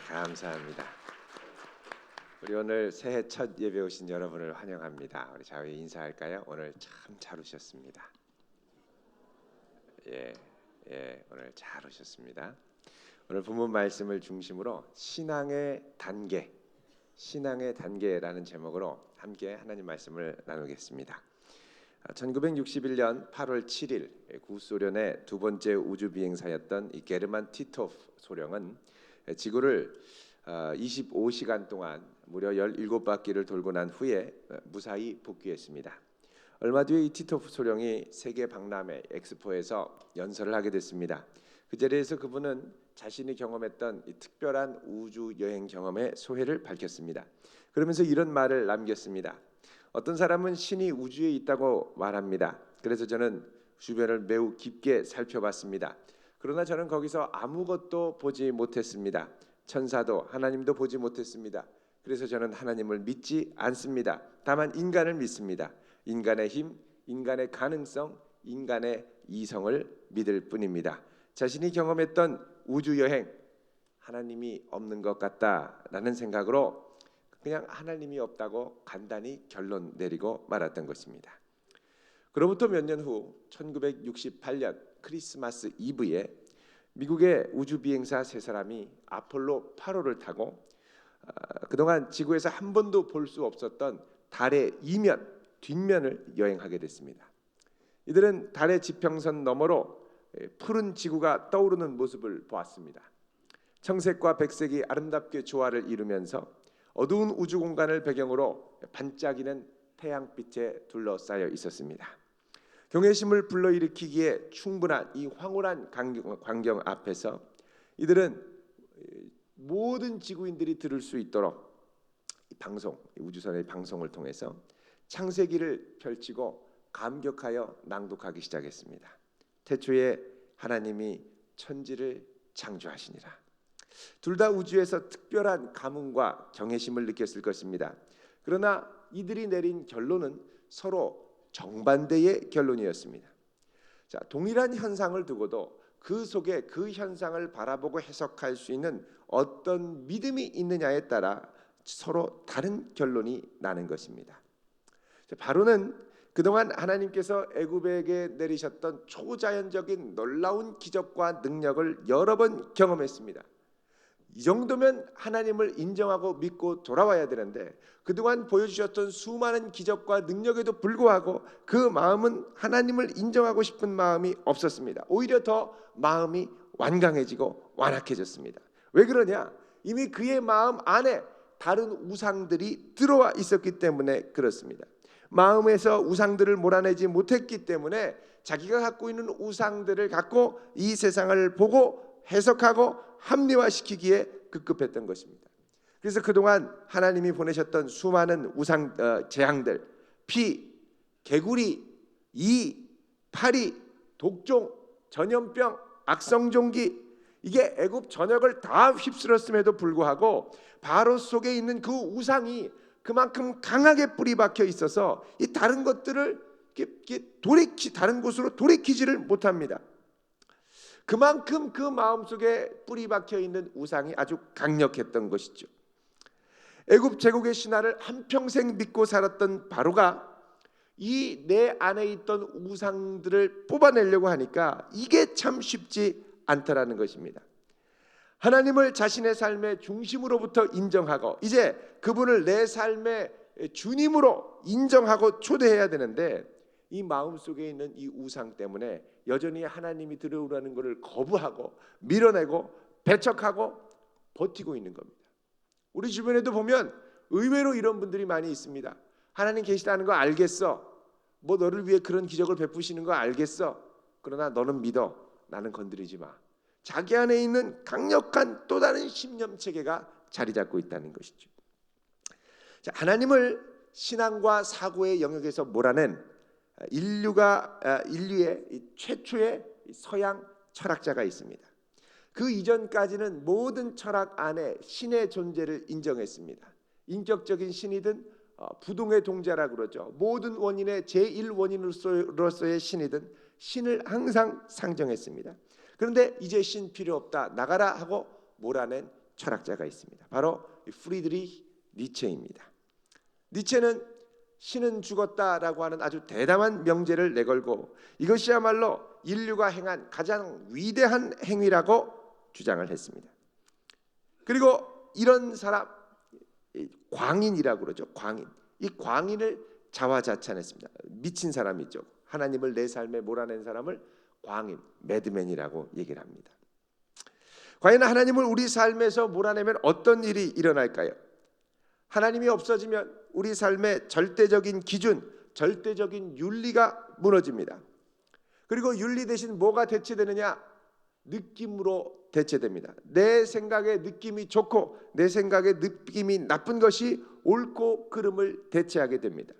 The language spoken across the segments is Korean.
감사합니다. 우리 오늘 새해 첫 예배 오신 여러분을 환영합니다. 우리 자유에 인사할까요? 오늘 참 잘 오셨습니다. 오늘 잘 오셨습니다. 오늘 본문 말씀을 중심으로 신앙의 단계라는 제목으로 함께 하나님 말씀을 나누겠습니다. 1961년 8월 7일 구소련의 두 번째 우주 비행사였던 이 게르만 티토프 소령은 지구를 25시간 동안 무려 17바퀴를 돌고 난 후에 무사히 복귀했습니다. 얼마 뒤에 이 티토프 소령이 세계 박람회 엑스포에서 연설을 하게 됐습니다. 그 자리에서 그분은 자신이 경험했던 이 특별한 우주 여행 경험의 소회를 밝혔습니다. 그러면서 이런 말을 남겼습니다. 어떤 사람은 신이 우주에 있다고 말합니다. 그래서 저는 주변을 매우 깊게 살펴봤습니다. 그러나 저는 거기서 아무것도 보지 못했습니다. 천사도 하나님도 보지 못했습니다. 그래서 저는 하나님을 믿지 않습니다. 다만 인간을 믿습니다. 인간의 힘, 인간의 가능성, 인간의 이성을 믿을 뿐입니다. 자신이 경험했던 우주 여행, 하나님이 없는 것 같다라는 생각으로 그냥 하나님이 없다고 간단히 결론 내리고 말았던 것입니다. 그로부터 몇 년 후 1968년 크리스마스 이브에 미국의 우주 비행사 세 사람이 아폴로 8호를 타고 그동안 지구에서 한 번도 볼 수 없었던 달의 이면, 뒷면을 여행하게 됐습니다. 이들은 달의 지평선 너머로 푸른 지구가 떠오르는 모습을 보았습니다. 청색과 백색이 아름답게 조화를 이루면서 어두운 우주 공간을 배경으로 반짝이는 태양빛에 둘러싸여 있었습니다. 경외심을 불러일으키기에 충분한 이 황홀한 광경 앞에서 이들은 모든 지구인들이 들을 수 있도록 우주선의 방송을 통해서 창세기를 펼치고 감격하여 낭독하기 시작했습니다. 태초에 하나님이 천지를 창조하시니라. 둘 다 우주에서 특별한 감흥과 경외심을 느꼈을 것입니다. 그러나 이들이 내린 결론은 서로 정반대의 결론이었습니다. 자, 동일한 현상을 두고도 그 속에 그 현상을 바라보고 해석할 수 있는 어떤 믿음이 있느냐에 따라 서로 다른 결론이 나는 것입니다. 자, 바로는 그동안 하나님께서 애굽에게 내리셨던 초자연적인 놀라운 기적과 능력을 여러 번 경험했습니다. 이 정도면 하나님을 인정하고 믿고 돌아와야 되는데 그동안 보여주셨던 수많은 기적과 능력에도 불구하고 그 마음은 하나님을 인정하고 싶은 마음이 없었습니다. 오히려 더 마음이 완강해지고 완악해졌습니다. 왜 그러냐? 이미 그의 마음 안에 다른 우상들이 들어와 있었기 때문에 그렇습니다. 마음에서 우상들을 몰아내지 못했기 때문에 자기가 갖고 있는 우상들을 갖고 이 세상을 보고 해석하고 합리화시키기에 급급했던 것입니다. 그래서 그동안 하나님이 보내셨던 수많은 우상 재앙들, 피, 개구리, 이, 파리, 독종, 전염병, 악성종기, 이게 애굽 전역을 다 휩쓸었음에도 불구하고 바로 속에 있는 그 우상이 그만큼 강하게 뿌리 박혀 있어서 이 다른 것들을 다른 곳으로 돌이키지를 못합니다. 그만큼 그 마음속에 뿌리 박혀 있는 우상이 아주 강력했던 것이죠. 애굽 제국의 신화를 한평생 믿고 살았던 바로가 이 내 안에 있던 우상들을 뽑아내려고 하니까 이게 참 쉽지 않다라는 것입니다. 하나님을 자신의 삶의 중심으로부터 인정하고 이제 그분을 내 삶의 주님으로 인정하고 초대해야 되는데 이 마음속에 있는 이 우상 때문에 여전히 하나님이 들어오라는 것을 거부하고 밀어내고 배척하고 버티고 있는 겁니다. 우리 주변에도 보면 의외로 이런 분들이 많이 있습니다. 하나님 계시다는 거 알겠어. 뭐 너를 위해 그런 기적을 베푸시는 거 알겠어. 그러나 너는 믿어. 나는 건드리지 마. 자기 안에 있는 강력한 또 다른 신념체계가 자리 잡고 있다는 것이죠. 자, 하나님을 신앙과 사고의 영역에서 몰아낸 인류의 최초의 서양 철학자가 있습니다. 그 이전까지는 모든 철학 안에 신의 존재를 인정했습니다. 인격적인 신이든 부동의 동자라고 그러죠. 모든 원인의 제1원인으로서의 신이든 신을 항상 상정했습니다. 그런데 이제 신 필요 없다, 나가라 하고 몰아낸 철학자가 있습니다. 바로 프리드리히 니체입니다. 니체는 신은 죽었다라고 하는 아주 대담한 명제를 내걸고 이것이야말로 인류가 행한 가장 위대한 행위라고 주장을 했습니다. 그리고 이런 사람, 광인이라고 그러죠. 광인. 이 광인을 자화자찬했습니다. 미친 사람이죠. 하나님을 내 삶에 몰아낸 사람을 광인, 매드맨이라고 얘기를 합니다. 과연 하나님을 우리 삶에서 몰아내면 어떤 일이 일어날까요? 하나님이 없어지면 우리 삶의 절대적인 기준, 절대적인 윤리가 무너집니다. 그리고 윤리 대신 뭐가 대체되느냐? 느낌으로 대체됩니다. 내 생각에 느낌이 좋고 내 생각에 느낌이 나쁜 것이 옳고 그름을 대체하게 됩니다.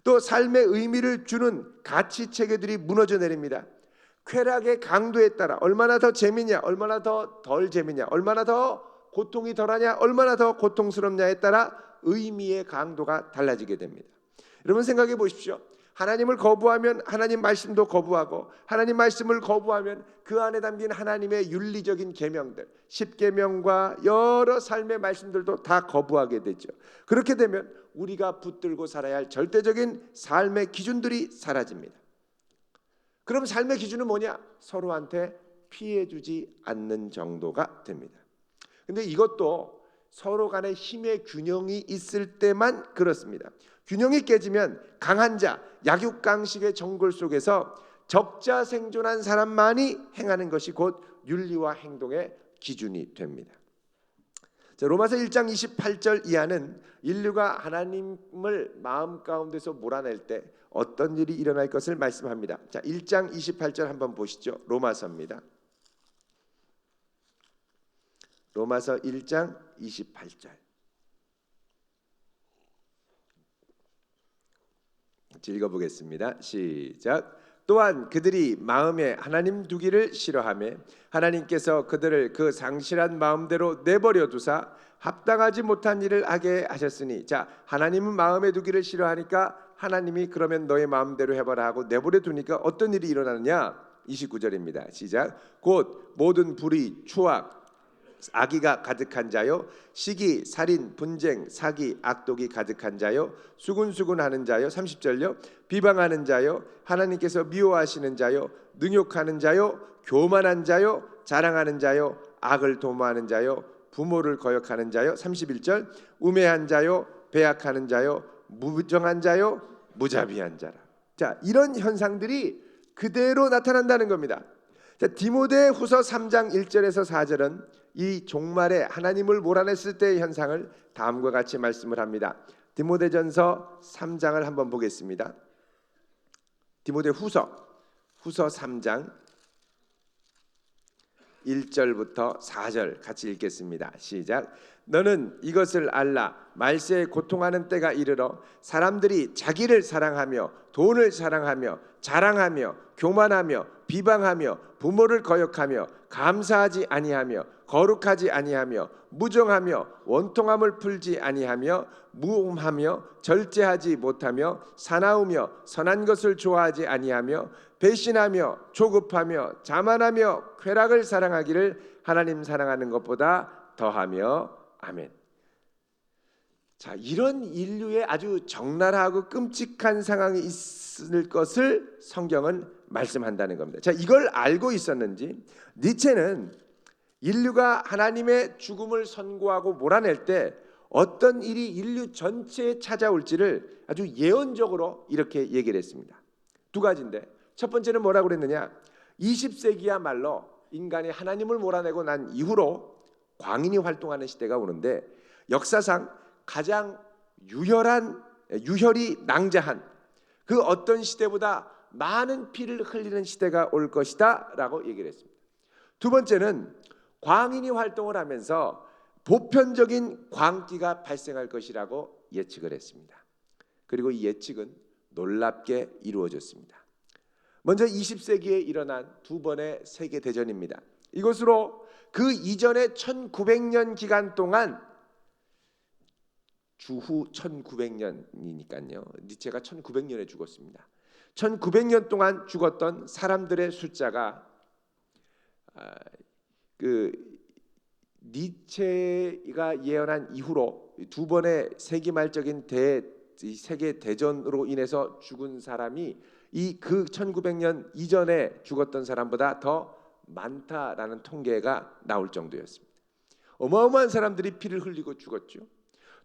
또 삶의 의미를 주는 가치 체계들이 무너져 내립니다. 쾌락의 강도에 따라 얼마나 더 재미냐, 얼마나 더 덜 재미냐, 얼마나 더 고통이 덜하냐, 얼마나 더 고통스럽냐에 따라 의미의 강도가 달라지게 됩니다. 여러분 생각해 보십시오. 하나님을 거부하면 하나님 말씀도 거부하고 하나님 말씀을 거부하면 그 안에 담긴 하나님의 윤리적인 계명들, 10계명과 여러 삶의 말씀들도 다 거부하게 되죠. 그렇게 되면 우리가 붙들고 살아야 할 절대적인 삶의 기준들이 사라집니다. 그럼 삶의 기준은 뭐냐? 서로한테 피해주지 않는 정도가 됩니다. 근데 이것도 서로 간의 힘의 균형이 있을 때만 그렇습니다. 균형이 깨지면 강한 자, 약육강식의 정글 속에서 적자 생존한 사람만이 행하는 것이 곧 윤리와 행동의 기준이 됩니다. 자, 로마서 1장 28절 이하는 인류가 하나님을 마음 가운데서 몰아낼 때 어떤 일이 일어날 것을 말씀합니다. 자, 1장 28절 한번 보시죠. 로마서입니다. 로마서 1장 28절. 읽어보겠습니다. 시작. 또한 그들이 마음에 하나님 두기를 싫어하며 하나님께서 그들을 그 상실한 마음대로 내버려 두사 합당하지 못한 일을 하게 하셨으니, 자, 하나님은 마음에 두기를 싫어하니까 하나님이 그러면 너의 마음대로 해봐라 하고 내버려 두니까 어떤 일이 일어나느냐? 29절입니다. 시작. 곧 모든 불의, 추악, 악의가 가득한 자요, 시기, 살인, 분쟁, 사기, 악독이 가득한 자요, 수군수군하는 자요, 30절요, 비방하는 자요, 하나님께서 미워하시는 자요, 능욕하는 자요, 교만한 자요, 자랑하는 자요, 악을 도모하는 자요, 부모를 거역하는 자요, 31절, 우매한 자요, 배약하는 자요, 무정한 자요, 무자비한 자라. 자, 이런 현상들이 그대로 나타난다는 겁니다. 자, 디모데후서 3장 1절에서 4절은 이 종말에 하나님을 몰아냈을 때의 현상을 다음과 같이 말씀을 합니다. 디모데전서 3장을 한번 보겠습니다. 디모데후서 3장 1절부터 4절 같이 읽겠습니다. 시작. 너는 이것을 알라. 말세에 고통하는 때가 이르러 사람들이 자기를 사랑하며 돈을 사랑하며 자랑하며 교만하며 비방하며 부모를 거역하며 감사하지 아니하며 거룩하지 아니하며 무정하며 원통함을 풀지 아니하며 무음하며 절제하지 못하며 사나우며 선한 것을 좋아하지 아니하며 배신하며 조급하며 자만하며 쾌락을 사랑하기를 하나님 사랑하는 것보다 더하며. 아멘. 자, 이런 인류의 아주 적나라하고 끔찍한 상황이 있을 것을 성경은 말씀한다는 겁니다. 자, 이걸 알고 있었는지 니체는 인류가 하나님의 죽음을 선고하고 몰아낼 때 어떤 일이 인류 전체에 찾아올지를 아주 예언적으로 이렇게 얘기를 했습니다. 두 가지인데, 첫 번째는 뭐라고 그랬느냐? 20세기야말로 인간이 하나님을 몰아내고 난 이후로 광인이 활동하는 시대가 오는데 역사상 가장 유혈이 낭자한 그 어떤 시대보다 많은 피를 흘리는 시대가 올 것이다 라고 얘기를 했습니다. 두 번째는 광인이 활동을 하면서 보편적인 광기가 발생할 것이라고 예측을 했습니다. 그리고 이 예측은 놀랍게 이루어졌습니다. 먼저 20세기에 일어난 두 번의 세계대전입니다. 이것으로 그 이전의 1900년 기간 동안, 주후 1900년이니까요. 니체가 1900년에 죽었습니다. 1900년 동안 죽었던 사람들의 숫자가 니체가 예언한 이후로 두 번의 세기말적인 세계 대전으로 인해서 죽은 사람이 그 1900년 이전에 죽었던 사람보다 더 많다라는 통계가 나올 정도였습니다. 어마어마한 사람들이 피를 흘리고 죽었죠.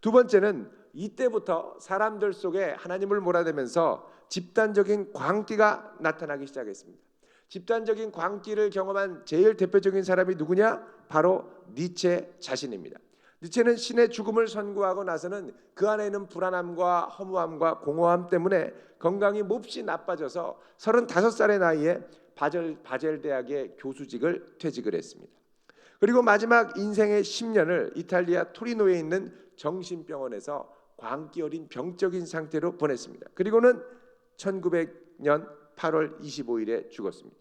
두 번째는 이때부터 사람들 속에 하나님을 몰아내면서 집단적인 광기가 나타나기 시작했습니다. 집단적인 광기를 경험한 제일 대표적인 사람이 누구냐? 바로 니체 자신입니다. 니체는 신의 죽음을 선고하고 나서는 그 안에 있는 불안함과 허무함과 공허함 때문에 건강이 몹시 나빠져서 35살의 나이에 바젤 대학의 교수직을 퇴직을 했습니다. 그리고 마지막 인생의 10년을 이탈리아 토리노에 있는 정신병원에서 광기 어린 병적인 상태로 보냈습니다. 그리고는 1900년 8월 25일에 죽었습니다.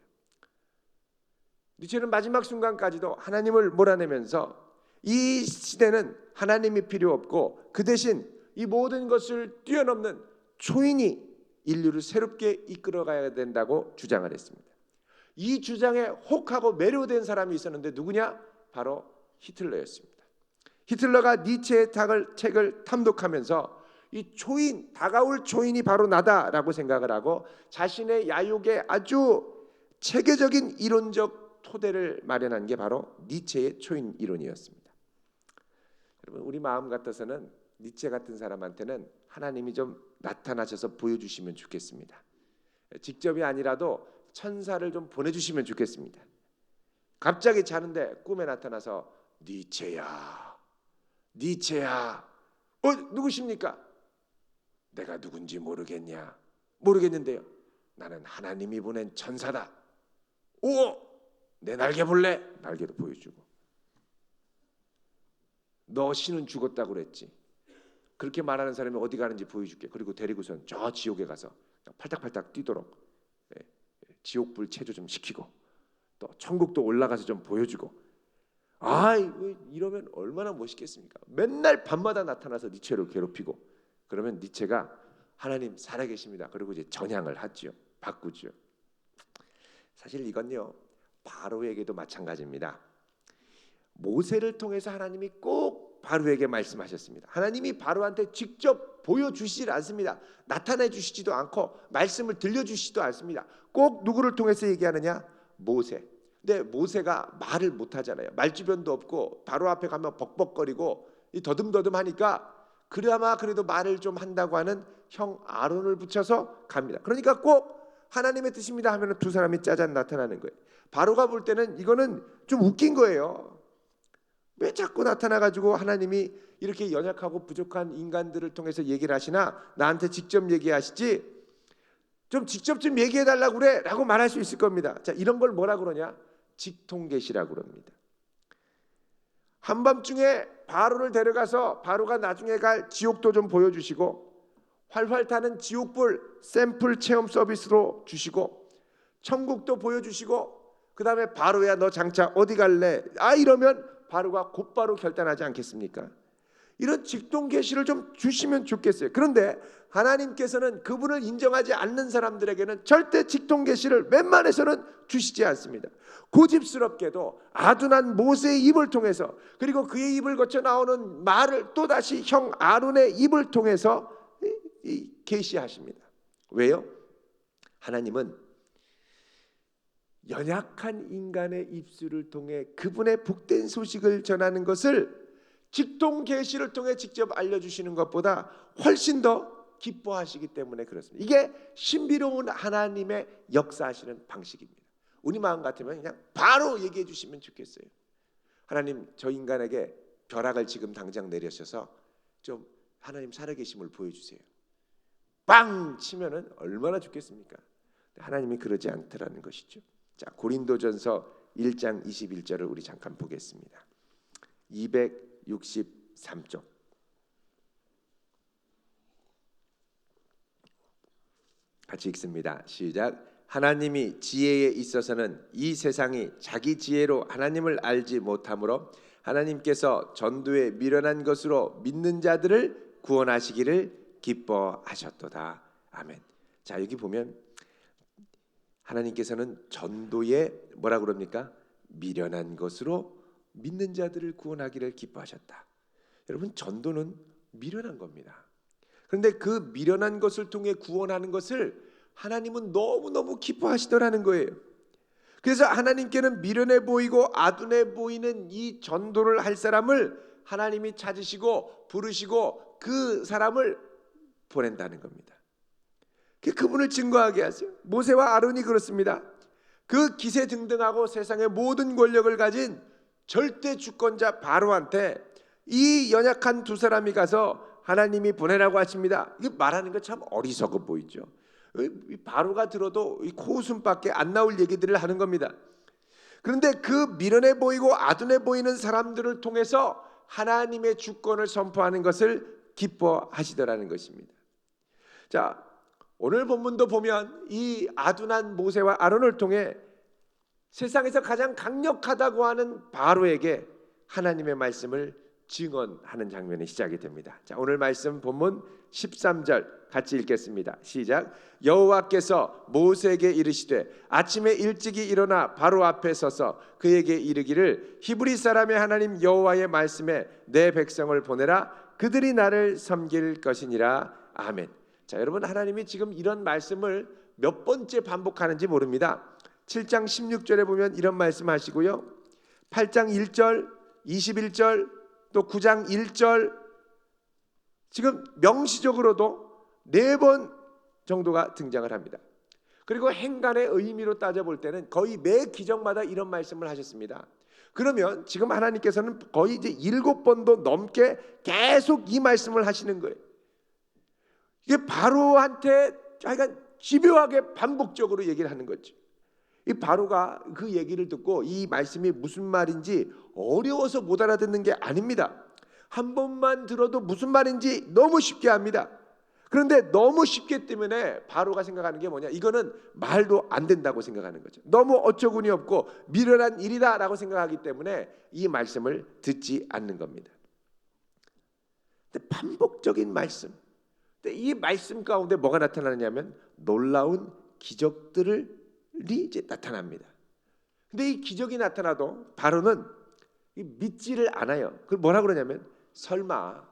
니체는 마지막 순간까지도 하나님을 몰아내면서 이 시대는 하나님이 필요 없고 그 대신 이 모든 것을 뛰어넘는 초인이 인류를 새롭게 이끌어가야 된다고 주장을 했습니다. 이 주장에 혹하고 매료된 사람이 있었는데 누구냐? 바로 히틀러였습니다. 히틀러가 니체의 책을 탐독하면서 이 초인, 다가올 초인이 바로 나다라고 생각을 하고 자신의 야욕에 아주 체계적인 이론적 토대를 마련한 게 바로 니체의 초인 이론이었습니다. 여러분, 우리 마음 같아서는 니체 같은 사람한테는 하나님이 좀 나타나셔서 보여주시면 좋겠습니다. 직접이 아니라도 천사를 좀 보내주시면 좋겠습니다. 갑자기 자는데 꿈에 나타나서 니체야, 니체야, 누구십니까? 내가 누군지 모르겠냐? 모르겠는데요. 나는 하나님이 보낸 천사다. 오, 내 날개 볼래? 날개도 보여주고. 너 신은 죽었다고 그랬지. 그렇게 말하는 사람이 어디 가는지 보여줄게. 그리고 데리고선 저 지옥에 가서 팔딱팔딱 뛰도록 지옥불 체조 좀 시키고 또 천국도 올라가서 좀 보여주고. 이러면 얼마나 멋있겠습니까? 맨날 밤마다 나타나서 니체를 괴롭히고 그러면 니체가 하나님 살아계십니다. 그리고 이제 전향을 하죠. 바꾸죠. 사실 이건요 바로에게도 마찬가지입니다. 모세를 통해서 하나님이 꼭 바로에게 말씀하셨습니다. 하나님이 바로한테 직접 보여주시질 않습니다. 나타내 주시지도 않고 말씀을 들려주시지도 않습니다. 꼭 누구를 통해서 얘기하느냐? 모세. 근데 모세가 말을 못하잖아요. 말주변도 없고 바로 앞에 가면 벅벅거리고 더듬더듬하니까 그나마 그래도 말을 좀 한다고 하는 형 아론을 붙여서 갑니다. 그러니까 꼭 하나님의 뜻입니다 하면 두 사람이 짜잔 나타나는 거예요. 바로가 볼 때는 이거는 좀 웃긴 거예요. 왜 자꾸 나타나가지고 하나님이 이렇게 연약하고 부족한 인간들을 통해서 얘기를 하시나 나한테 직접 얘기하시지 좀 직접 좀 얘기해달라고 그래 라고 말할 수 있을 겁니다. 자, 이런 걸 뭐라 그러냐? 직통계시라고 그럽니다. 한밤중에 바로를 데려가서 바로가 나중에 갈 지옥도 좀 보여주시고 활활 타는 지옥불 샘플 체험 서비스로 주시고 천국도 보여주시고 그 다음에 바로야 너 장차 어디 갈래? 이러면 바로가 곧바로 결단하지 않겠습니까? 이런 직통계시를 좀 주시면 좋겠어요. 그런데 하나님께서는 그분을 인정하지 않는 사람들에게는 절대 직통계시를 웬만해서는 주시지 않습니다. 고집스럽게도 아둔한 모세의 입을 통해서 그리고 그의 입을 거쳐 나오는 말을 또다시 형 아론의 입을 통해서 계시하십니다. 왜요? 하나님은 연약한 인간의 입술을 통해 그분의 복된 소식을 전하는 것을 직통계시를 통해 직접 알려주시는 것보다 훨씬 더 기뻐하시기 때문에 그렇습니다. 이게 신비로운 하나님의 역사하시는 방식입니다. 우리 마음 같으면 그냥 바로 얘기해 주시면 좋겠어요. 하나님 저 인간에게 벼락을 지금 당장 내려셔서 좀 하나님 살아계심을 보여주세요. 빵 치면은 얼마나 좋겠습니까? 하나님이 그러지 않더라는 것이죠. 자, 고린도전서 1장 21절을 우리 잠깐 보겠습니다. 263쪽. 같이 읽습니다. 시작. 하나님이 지혜에 있어서는 이 세상이 자기 지혜로 하나님을 알지 못하므로 하나님께서 전도에 미련한 것으로 믿는 자들을 구원하시기를 기뻐하셨도다. 아멘. 자, 여기 보면 하나님께서는 전도에 뭐라 그럽니까? 미련한 것으로 믿는 자들을 구원하기를 기뻐하셨다. 여러분, 전도는 미련한 겁니다. 그런데 그 미련한 것을 통해 구원하는 것을 하나님은 너무너무 기뻐하시더라는 거예요. 그래서 하나님께는 미련해 보이고 아둔해 보이는 이 전도를 할 사람을 하나님이 찾으시고 부르시고 그 사람을 보낸다는 겁니다. 그분을 증거하게 하세요. 모세와 아론이 그렇습니다. 그 기세등등하고 세상의 모든 권력을 가진 절대 주권자 바로한테 이 연약한 두 사람이 가서 하나님이 보내라고 하십니다. 이게 말하는 거 참 어리석어 보이죠. 바로가 들어도 코웃음밖에 안 나올 얘기들을 하는 겁니다. 그런데 그 미련해 보이고 아둔해 보이는 사람들을 통해서 하나님의 주권을 선포하는 것을 기뻐하시더라는 것입니다. 자, 오늘 본문도 보면 이 아둔한 모세와 아론을 통해 세상에서 가장 강력하다고 하는 바로에게 하나님의 말씀을 증언하는 장면이 시작이 됩니다. 자, 오늘 말씀 본문 13절 같이 읽겠습니다. 시작. 여호와께서 모세에게 이르시되 아침에 일찍이 일어나 바로 앞에 서서 그에게 이르기를 히브리 사람의 하나님 여호와의 말씀에 내 백성을 보내라. 그들이 나를 섬길 것이니라. 아멘. 자, 여러분, 하나님이 지금 이런 말씀을 몇 번째 반복하는지 모릅니다. 7장 16절에 보면 이런 말씀하시고요. 8장 1절, 21절, 또 9장 1절, 지금 명시적으로도 4번 정도가 등장을 합니다. 그리고 행간의 의미로 따져볼 때는 거의 매 기적마다 이런 말씀을 하셨습니다. 그러면 지금 하나님께서는 거의 이제 7번도 넘게 계속 이 말씀을 하시는 거예요. 이게 바로한테 하여간 집요하게 반복적으로 얘기를 하는 거죠. 이 바로가 그 얘기를 듣고 이 말씀이 무슨 말인지 어려워서 못 알아듣는 게 아닙니다. 한 번만 들어도 무슨 말인지 너무 쉽게 합니다. 그런데 너무 쉽기 때문에 바로가 생각하는 게 뭐냐, 이거는 말도 안 된다고 생각하는 거죠. 너무 어처구니 없고 미련한 일이다라고 생각하기 때문에 이 말씀을 듣지 않는 겁니다. 근데 반복적인 말씀, 이 말씀 가운데 뭐가 나타나느냐면 놀라운 기적들이 이제 나타납니다. 근데 이 기적이 나타나도 바로는 믿지를 않아요. 그걸 뭐라 그러냐면 설마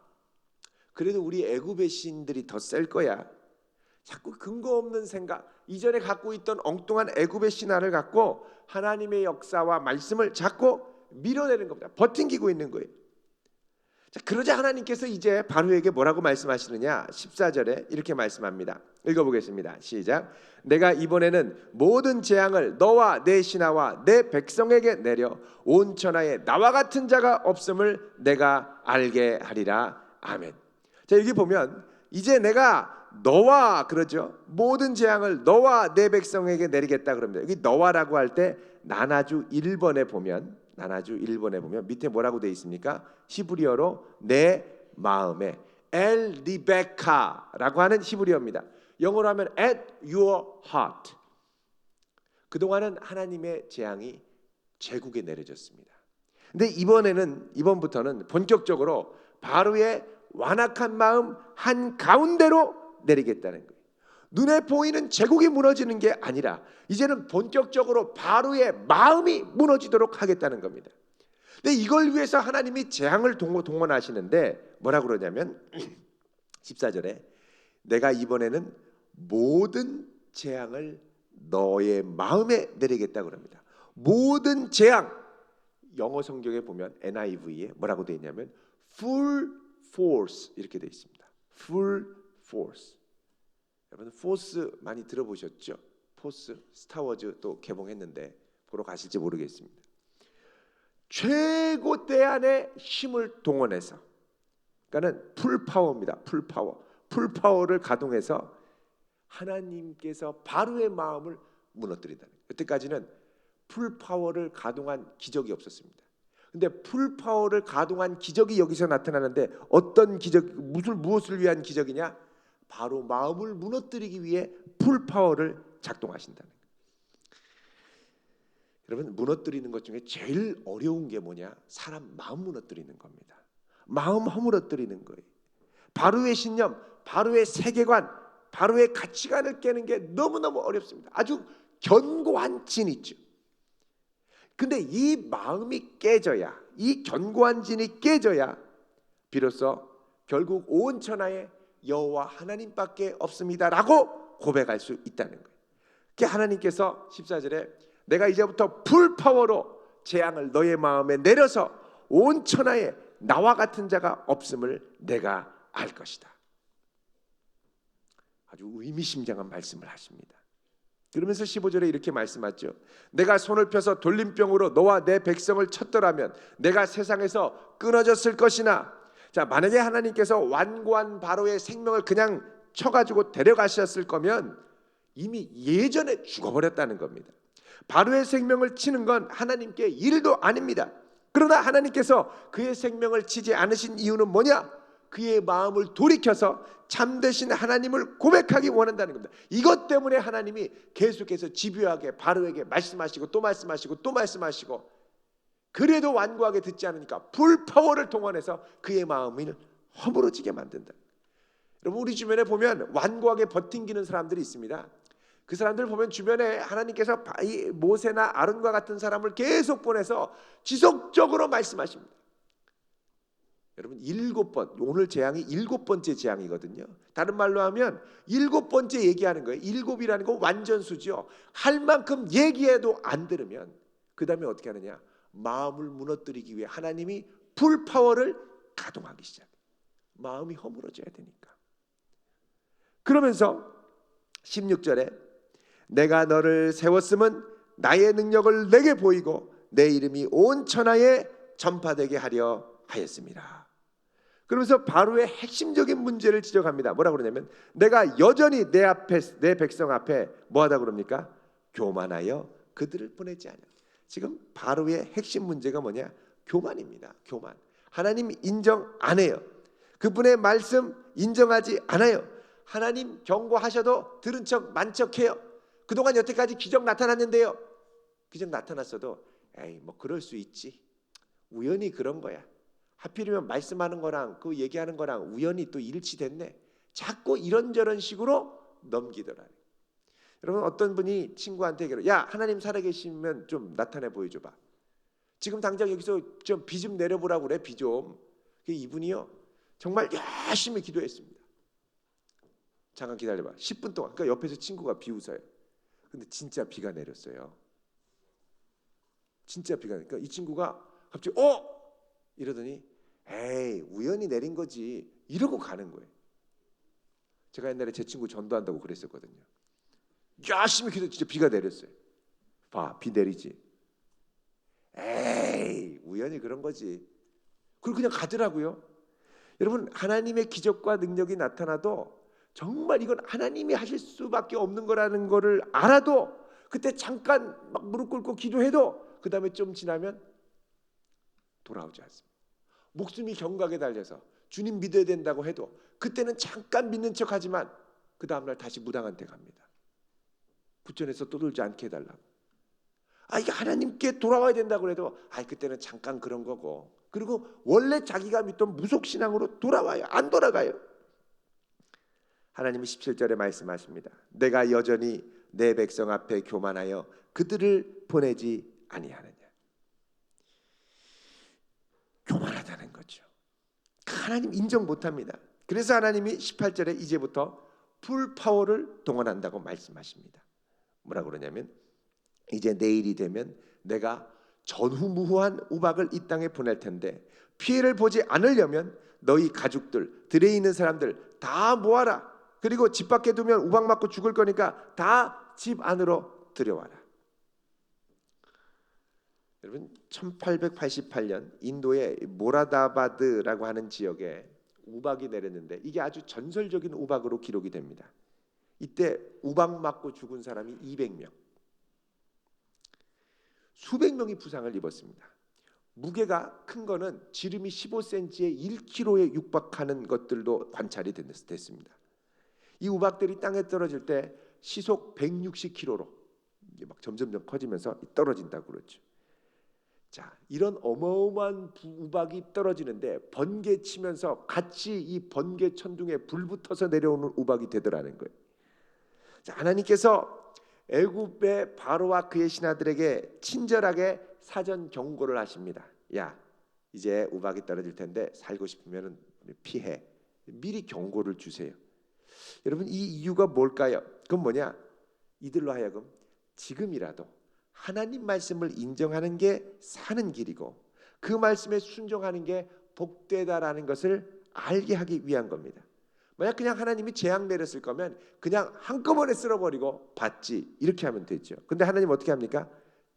그래도 우리 애굽의 신들이 더 셀 거야. 자꾸 근거 없는 생각, 이전에 갖고 있던 엉뚱한 애굽의 신화를 갖고 하나님의 역사와 말씀을 자꾸 밀어내는 겁니다. 버팅기고 있는 거예요. 자, 그러자 하나님께서 이제 바로에게 뭐라고 말씀하시느냐, 14절에 이렇게 말씀합니다. 읽어보겠습니다. 시작. 내가 이번에는 모든 재앙을 너와 내 신하와 내 백성에게 내려 온 천하에 나와 같은 자가 없음을 내가 알게 하리라. 아멘. 자, 여기 보면 이제 내가 너와, 그러죠, 모든 재앙을 너와 내 백성에게 내리겠다 그럽니다. 여기 너와라고 할 때 나나주 1번에 보면 밑에 뭐라고 되어 있습니까? 히브리어로 내 마음에, 엘 리베카라고 하는 히브리어입니다. 영어로 하면 at your heart. 그동안은 하나님의 재앙이 제국에 내려졌습니다. 근데 이번부터는 본격적으로 바로의 완악한 마음 한 가운데로 내리겠다는 거예요. 눈에 보이는 제국이 무너지는 게 아니라 이제는 본격적으로 바로의 마음이 무너지도록 하겠다는 겁니다. 근데 이걸 위해서 하나님이 재앙을 동원하시는데 뭐라고 그러냐면 14절에 내가 이번에는 모든 재앙을 너의 마음에 내리겠다고 합니다. 모든 재앙, 영어 성경에 보면 NIV에 뭐라고 되어 있냐면 full force 이렇게 되어 있습니다. full force. 여러분 포스 많이 들어보셨죠? 포스, 스타워즈 또 개봉했는데 보러 가실지 모르겠습니다. 최고대안의 힘을 동원해서, 그러니까는 풀파워입니다. 풀파워를 가동해서 하나님께서 바로의 마음을 무너뜨린다는 거예요. 여태까지는 풀파워를 가동한 기적이 없었습니다. 근데 풀파워를 가동한 기적이 여기서 나타나는데 어떤 기적, 무엇을 위한 기적이냐? 바로 마음을 무너뜨리기 위해 풀파워를 작동하신다는 거예요. 여러분, 무너뜨리는 것 중에 제일 어려운 게 뭐냐? 사람 마음 무너뜨리는 겁니다. 마음 허물어뜨리는 거예요. 바로의 신념, 바로의 세계관, 바로의 가치관을 깨는 게 너무너무 어렵습니다. 아주 견고한 진이죠. 근데 이 마음이 깨져야, 이 견고한 진이 깨져야 비로소 결국 온 천하에 여호와 하나님밖에 없습니다라고 고백할 수 있다는 거예요. 그 하나님께서 14절에 내가 이제부터 풀파워로 재앙을 너의 마음에 내려서 온 천하에 나와 같은 자가 없음을 내가 알 것이다. 아주 의미심장한 말씀을 하십니다. 그러면서 15절에 이렇게 말씀하죠. 내가 손을 펴서 돌림병으로 너와 내 백성을 쳤더라면 내가 세상에서 끊어졌을 것이나. 자, 만약에 하나님께서 완고한 바로의 생명을 그냥 쳐가지고 데려가셨을 거면 이미 예전에 죽어버렸다는 겁니다. 바로의 생명을 치는 건 하나님께 일도 아닙니다. 그러나 하나님께서 그의 생명을 치지 않으신 이유는 뭐냐? 그의 마음을 돌이켜서 참되신 하나님을 고백하기 원한다는 겁니다. 이것 때문에 하나님이 계속해서 집요하게 바로에게 말씀하시고 또 말씀하시고 또 말씀하시고, 그래도 완고하게 듣지 않으니까 풀파워를 동원해서 그의 마음을 허물어지게 만든다. 여러분, 우리 주변에 보면 완고하게 버팅기는 사람들이 있습니다. 그 사람들 보면 주변에 하나님께서 모세나 아론과 같은 사람을 계속 보내서 지속적으로 말씀하십니다. 여러분, 7번, 오늘 재앙이 7번째 재앙이거든요. 다른 말로 하면 7번째 얘기하는 거예요. 7이라는 건 완전수죠. 할 만큼 얘기해도 안 들으면 그 다음에 어떻게 하느냐? 마음을 무너뜨리기 위해 하나님이 풀파워를 가동하기 시작해요. 마음이 허물어져야 되니까. 그러면서 16절에 내가 너를 세웠음은 나의 능력을 내게 보이고 내 이름이 온 천하에 전파되게 하려 하였습니다. 그러면서 바로의 핵심적인 문제를 지적합니다. 뭐라고 그러냐면 내가 여전히 내 앞에, 내 백성 앞에 뭐하다 그럽니까? 교만하여 그들을 보내지 않아. 지금 바로의 핵심 문제가 뭐냐? 교만입니다. 교만. 하나님 인정 안 해요. 그분의 말씀 인정하지 않아요. 하나님 경고하셔도 들은 척 만척해요. 그동안 여태까지 기적 나타났는데요. 기적 나타났어도 에이 뭐 그럴 수 있지. 우연히 그런 거야. 하필이면 말씀하는 거랑 그 얘기하는 거랑 우연히 또 일치됐네. 자꾸 이런저런 식으로 넘기더라. 여러분, 어떤 분이 친구한테 얘기해요. 야, 하나님 살아계시면 좀 나타내 보여줘봐. 지금 당장 여기서 좀 비 좀 내려보라고 그래. 비 좀. 이분이요 정말 열심히 기도했습니다. 잠깐 기다려봐. 10분 동안. 그러니까 옆에서 친구가 비웃어요. 근데 진짜 비가 내렸어요. 진짜 비가 내니까 이 친구가 갑자기 이러더니 에이 우연히 내린 거지 이러고 가는 거예요. 제가 옛날에 제 친구 전도한다고 그랬었거든요. 열심히 기도 진짜 비가 내렸어요. 봐, 비 내리지. 에이 우연히 그런 거지. 그리고 그냥 가더라고요. 여러분, 하나님의 기적과 능력이 나타나도 정말 이건 하나님이 하실 수밖에 없는 거라는 거를 알아도 그때 잠깐 막 무릎 꿇고 기도해도 그 다음에 좀 지나면 돌아오지 않습니다. 목숨이 경각에 달려서 주님 믿어야 된다고 해도 그때는 잠깐 믿는 척하지만 그 다음날 다시 무당한테 갑니다. 부천에서 떠돌지 않게 해달라고. 이게 하나님께 돌아와야 된다고 해도 그때는 잠깐 그런 거고, 그리고 원래 자기가 믿던 무속신앙으로 돌아와요. 안 돌아가요. 하나님이 17절에 말씀하십니다. 내가 여전히 내 백성 앞에 교만하여 그들을 보내지 아니하느냐. 교만하다는 거죠. 하나님 인정 못합니다. 그래서 하나님이 18절에 이제부터 풀파워를 동원한다고 말씀하십니다. 뭐라고 그러냐면 이제 내일이 되면 내가 전후무후한 우박을 이 땅에 보낼 텐데 피해를 보지 않으려면 너희 가족들, 들에 있는 사람들 다 모아라. 그리고 집 밖에 두면 우박 맞고 죽을 거니까 다 집 안으로 들여와라. 여러분, 1888년 인도의 모라다바드라고 하는 지역에 우박이 내렸는데 이게 아주 전설적인 우박으로 기록이 됩니다. 이때 우박 맞고 죽은 사람이 200명. 수백 명이 부상을 입었습니다. 무게가 큰 거는 지름이 15cm에 1kg에 육박하는 것들도 관찰이 됐습니다. 이 우박들이 땅에 떨어질 때 시속 160km로 이게 막 점점 커지면서 떨어진다고 그러죠. 자, 이런 어마어마한 우박이 떨어지는데 번개 치면서 같이 이 번개 천둥에 불 붙어서 내려오는 우박이 되더라는 거예요. 자, 하나님께서 애굽의 바로와 그의 신하들에게 친절하게 사전 경고를 하십니다. 야, 이제 우박이 떨어질 텐데 살고 싶으면 피해. 미리 경고를 주세요. 여러분, 이 이유가 뭘까요? 그건 뭐냐? 이들로 하여금 지금이라도 하나님 말씀을 인정하는 게 사는 길이고 그 말씀에 순종하는 게 복되다라는 것을 알게 하기 위한 겁니다. 만약 그냥 하나님이 재앙 내렸을 거면 그냥 한꺼번에 쓸어버리고 받지 이렇게 하면 되죠. 근데 하나님 어떻게 합니까?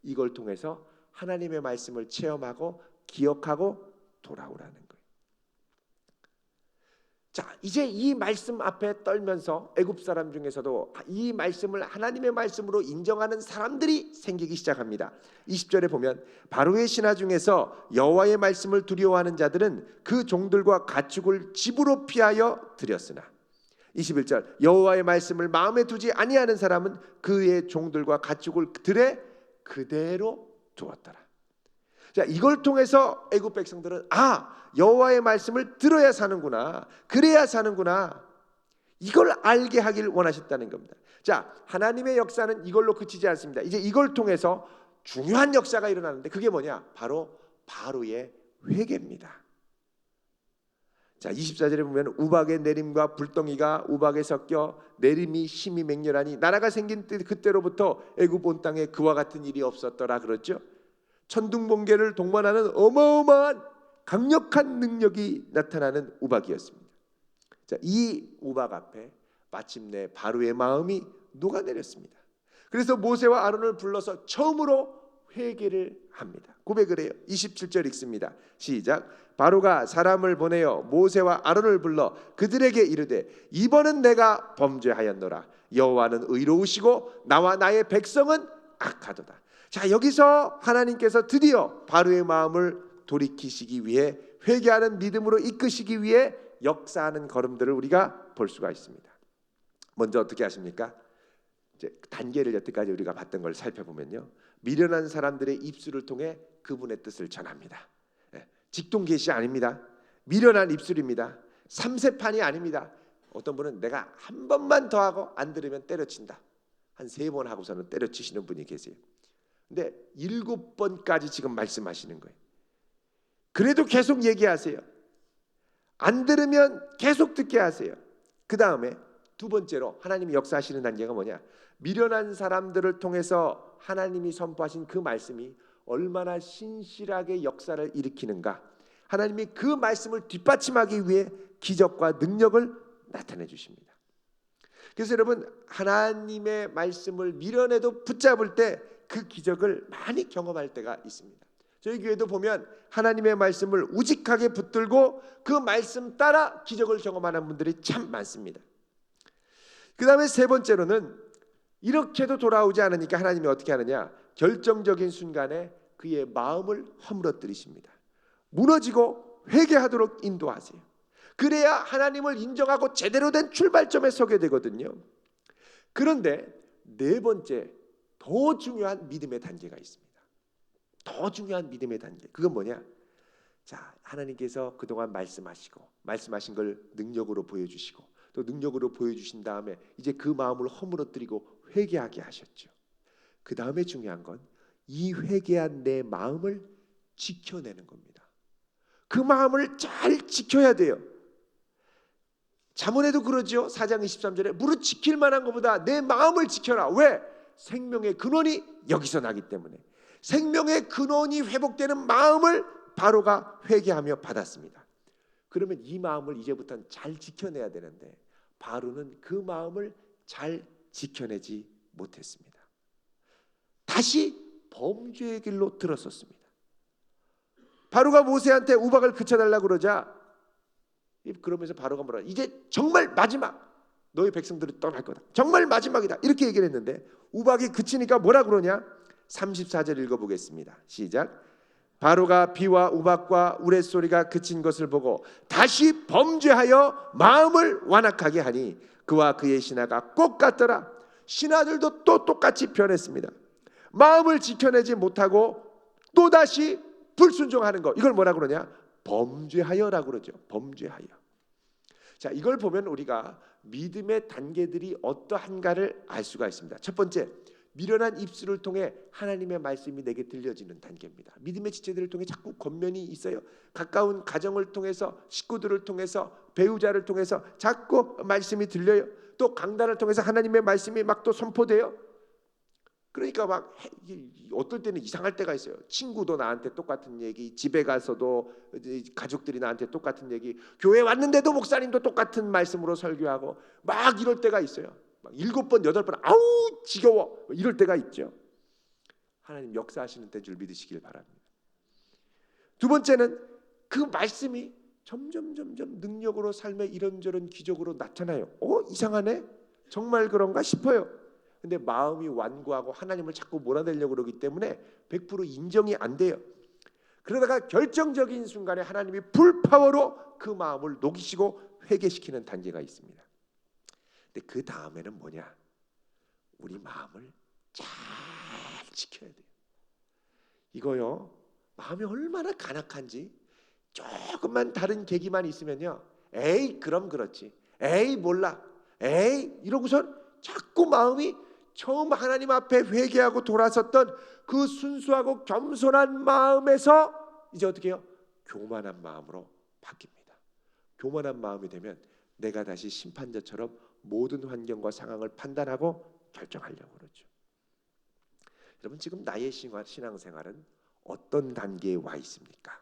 이걸 통해서 하나님의 말씀을 체험하고 기억하고 돌아오라는 거예요. 자, 이제 이 말씀 앞에 떨면서 애굽 사람 중에서도 이 말씀을 하나님의 말씀으로 인정하는 사람들이 생기기 시작합니다. 20절에 보면 바로의 신하 중에서 여호와의 말씀을 두려워하는 자들은 그 종들과 가축을 집으로 피하여 드렸으나 21절 여호와의 말씀을 마음에 두지 아니하는 사람은 그의 종들과 가축을 들에 그대로 두었더라. 자, 이걸 통해서 애굽 백성들은 여호와의 말씀을 들어야 사는구나, 그래야 사는구나, 이걸 알게 하길 원하셨다는 겁니다. 자, 하나님의 역사는 이걸로 그치지 않습니다. 이제 이걸 통해서 중요한 역사가 일어나는데 그게 뭐냐? 바로 바로의 회개입니다. 자, 24절에 보면 우박의 내림과 불덩이가 우박에 섞여 내림이 심히 맹렬하니 나라가 생긴 그때로부터 애굽 온 땅에 그와 같은 일이 없었더라 그랬죠. 천둥번개를 동반하는 어마어마한 강력한 능력이 나타나는 우박이었습니다. 자, 이 우박 앞에 마침내 바로의 마음이 녹아내렸습니다. 그래서 모세와 아론을 불러서 처음으로 회개를 합니다. 고백을 해요. 27절 읽습니다. 시작. 바로가 사람을 보내어 모세와 아론을 불러 그들에게 이르되 이번은 내가 범죄하였노라. 여호와는 의로우시고 나와 나의 백성은 악하도다. 자, 여기서 하나님께서 드디어 바로의 마음을 돌이키시기 위해 회개하는 믿음으로 이끄시기 위해 역사하는 걸음들을 우리가 볼 수가 있습니다. 먼저 어떻게 하십니까? 이제 단계를 여태까지 우리가 봤던 걸 살펴보면요, 미련한 사람들의 입술을 통해 그분의 뜻을 전합니다. 직동 계시 아닙니다. 미련한 입술입니다. 삼세판이 아닙니다. 어떤 분은 내가 한 번만 더 하고 안 들으면 때려친다. 한 3번 하고서는 때려치시는 분이 계세요. 근데 7번까지 지금 말씀하시는 거예요. 그래도 계속 얘기하세요. 안 들으면 계속 듣게 하세요. 그 다음에 두 번째로 하나님이 역사하시는 단계가 뭐냐? 미련한 사람들을 통해서 하나님이 선포하신 그 말씀이 얼마나 신실하게 역사를 일으키는가, 하나님이 그 말씀을 뒷받침하기 위해 기적과 능력을 나타내 주십니다. 그래서 여러분, 하나님의 말씀을 미련해도 붙잡을 때 그 기적을 많이 경험할 때가 있습니다. 저희 교회도 보면 하나님의 말씀을 우직하게 붙들고 그 말씀 따라 기적을 경험하는 분들이 참 많습니다. 그 다음에 세 번째로는 이렇게도 돌아오지 않으니까 하나님이 어떻게 하느냐? 결정적인 순간에 그의 마음을 허물어뜨리십니다. 무너지고 회개하도록 인도하세요. 그래야 하나님을 인정하고 제대로 된 출발점에 서게 되거든요. 그런데 네 번째, 더 중요한 믿음의 단계가 있습니다. 더 중요한 믿음의 단계. 그건 뭐냐? 자, 하나님께서 그동안 말씀하신 걸 능력으로 보여주시고 또 능력으로 보여주신 다음에 이제 그 마음을 허물어뜨리고 회개하게 하셨죠. 그 다음에 중요한 건 이 회개한 내 마음을 지켜내는 겁니다. 그 마음을 잘 지켜야 돼요. 잠언에도 그러죠. 4장 23절에 무릇 지킬 만한 것보다 내 마음을 지켜라. 왜? 생명의 근원이 여기서 나기 때문에. 생명의 근원이 회복되는 마음을 바로가 회개하며 받았습니다. 그러면 이 마음을 이제부터는 잘 지켜내야 되는데 바로는 그 마음을 잘 지켜내지 못했습니다. 다시 범죄의 길로 들어섰습니다. 바로가 모세한테 우박을 그쳐달라고 그러자, 그러면서 바로가 뭐라, 이제 정말 마지막, 너희 백성들이 떠날 거다, 정말 마지막이다, 이렇게 얘기를 했는데 우박이 그치니까 뭐라 그러냐? 34절 읽어보겠습니다. 시작. 바로가 비와 우박과 우레소리가 그친 것을 보고 다시 범죄하여 마음을 완악하게 하니 그와 그의 신하가 꼭 같더라. 신하들도 또 똑같이 변했습니다. 마음을 지켜내지 못하고 또다시 불순종하는 거, 이걸 뭐라 그러냐? 범죄하여라고 그러죠. 범죄하여. 자, 이걸 보면 우리가 믿음의 단계들이 어떠한가를 알 수가 있습니다. 첫 번째, 미련한 입술을 통해 하나님의 말씀이 내게 들려지는 단계입니다. 믿음의 지체들을 통해 자꾸 권면이 있어요. 가까운 가정을 통해서, 식구들을 통해서, 배우자를 통해서 자꾸 말씀이 들려요. 또 강단을 통해서 하나님의 말씀이 막 또 선포돼요. 그러니까 막 어떨 때는 이상할 때가 있어요. 친구도 나한테 똑같은 얘기, 집에 가서도 가족들이 나한테 똑같은 얘기, 교회 왔는데도 목사님도 똑같은 말씀으로 설교하고 막 이럴 때가 있어요. 막 7번 8번 아우 지겨워 이럴 때가 있죠. 하나님 역사하시는 때인 줄 믿으시길 바랍니다. 두 번째는 그 말씀이 점점 능력으로 삶의 이런저런 기적으로 나타나요. 이상하네? 정말 그런가 싶어요. 근데 마음이 완고하고 하나님을 자꾸 몰아내려고 그러기 때문에 100% 인정이 안 돼요. 그러다가 결정적인 순간에 하나님이 풀파워로 그 마음을 녹이시고 회개시키는 단계가 있습니다. 근데 그 다음에는 뭐냐? 우리 마음을 잘 지켜야 돼요. 이거요, 마음이 얼마나 간악한지 조금만 다른 계기만 있으면요, 에이 그럼 그렇지, 에이 몰라, 에이 이러고선 자꾸 마음이 처음 하나님 앞에 회개하고 돌아섰던 그 순수하고 겸손한 마음에서 이제 어떻게 해요? 교만한 마음으로 바뀝니다. 교만한 마음이 되면 내가 다시 심판자처럼 모든 환경과 상황을 판단하고 결정하려고 그러죠. 여러분, 지금 나의 신앙생활은 어떤 단계에 와 있습니까?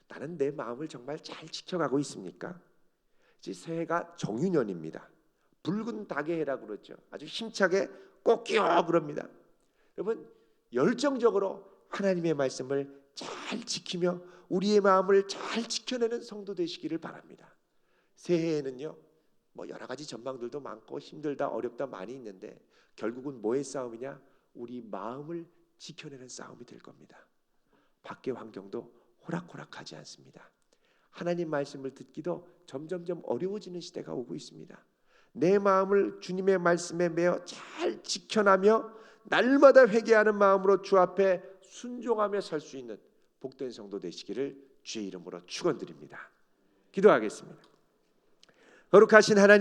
나는 내 마음을 정말 잘 지켜가고 있습니까? 이제 새해가 정유년입니다. 붉은 닭의 해라고 그러죠. 아주 힘차게 꼭 끼워 그럽니다. 여러분, 열정적으로 하나님의 말씀을 잘 지키며 우리의 마음을 잘 지켜내는 성도 되시기를 바랍니다. 새해에는요, 뭐 여러 가지 전망들도 많고 힘들다 어렵다 많이 있는데 결국은 뭐의 싸움이냐? 우리 마음을 지켜내는 싸움이 될 겁니다. 밖의 환경도 호락호락하지 않습니다. 하나님 말씀을 듣기도 점점점 어려워지는 시대가 오고 있습니다. 내 마음을 주님의 말씀에 매어 잘 지켜나며 날마다 회개하는 마음으로 주 앞에 순종하며 살 수 있는 복된 성도 되시기를 주의 이름으로 축원드립니다. 기도하겠습니다. 거룩하신 하나님,